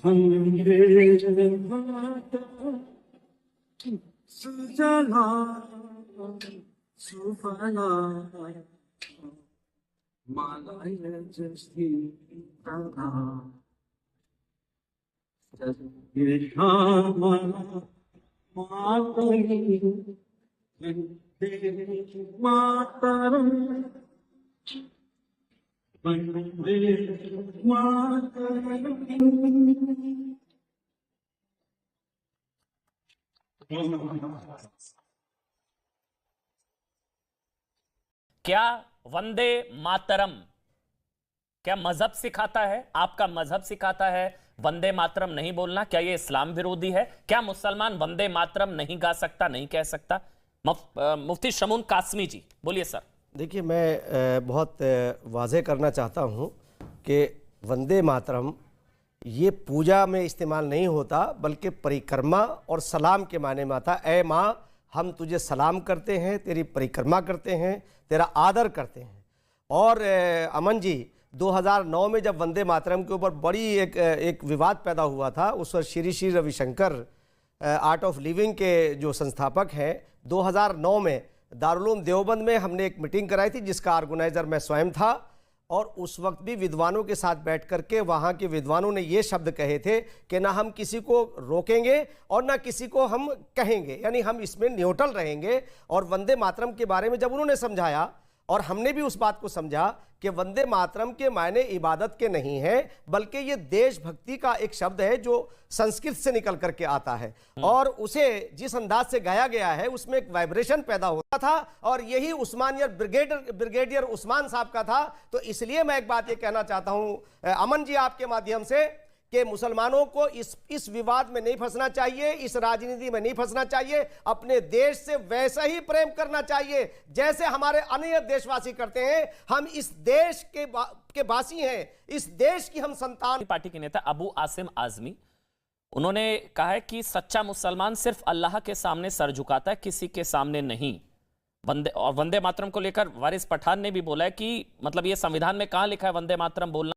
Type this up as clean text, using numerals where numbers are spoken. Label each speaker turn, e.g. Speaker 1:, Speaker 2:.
Speaker 1: वंदे मातरम सुजला Suphala Malay जशीतला मातरम वंदे मातरम।
Speaker 2: क्या वंदे मातरम क्या मजहब सिखाता है? आपका मजहब सिखाता है वंदे मातरम नहीं बोलना? क्या ये इस्लाम विरोधी है? क्या मुसलमान वंदे मातरम नहीं गा सकता, नहीं कह सकता? मुफ्ती शमून कासमी जी बोलिए सर।
Speaker 3: देखिए, मैं बहुत वाज़ेह करना चाहता हूँ कि वंदे मातरम ये पूजा में इस्तेमाल नहीं होता, बल्कि परिक्रमा और सलाम के माने में आता। ऐ माँ, हम तुझे सलाम करते हैं, तेरी परिक्रमा करते हैं, तेरा आदर करते हैं। और अमन जी, 2009 में जब वंदे मातरम के ऊपर बड़ी एक विवाद पैदा हुआ था, उस वक्त Shri Shri Ravishankar art of living के जो संस्थापक हैं, 2009 में दारुल उलूम देवबंद में हमने एक मीटिंग कराई थी, जिसका ऑर्गेनाइज़र मैं स्वयं था। और उस वक्त भी विद्वानों के साथ बैठ करके वहाँ के विद्वानों ने ये शब्द कहे थे कि ना हम किसी को रोकेंगे और ना किसी को हम कहेंगे, यानी हम इसमें न्यूट्रल रहेंगे। और वंदे मातरम के बारे में जब उन्होंने समझाया और हमने भी उस बात को समझा कि वंदे मातरम के मायने इबादत के नहीं हैं, बल्कि ये देशभक्ति का एक शब्द है जो संस्कृत से निकल करके आता है। और उसे जिस अंदाज से गाया गया है उसमें एक वाइब्रेशन पैदा होता था, और यही उस्मानिया ब्रिगेडियर उस्मान साहब का था। तो इसलिए मैं एक बात ये कहना चाहता हूं अमन जी आपके माध्यम से कि मुसलमानों को इस विवाद में नहीं फंसना चाहिए, इस राजनीति में नहीं फंसना चाहिए। अपने देश से वैसा ही प्रेम करना चाहिए जैसे हमारे अन्य देशवासी करते हैं। हम इस देश के वासी हैं, इस देश की हम संतान।
Speaker 2: पार्टी के नेता अबू आसिम आजमी, उन्होंने कहा है कि सच्चा मुसलमान सिर्फ अल्लाह के सामने सर झुकाता है, किसी के सामने नहीं। वंदे मातरम को लेकर वारिस पठान ने भी बोला है कि मतलब ये संविधान में कहां लिखा है वंदे मातरम बोलना।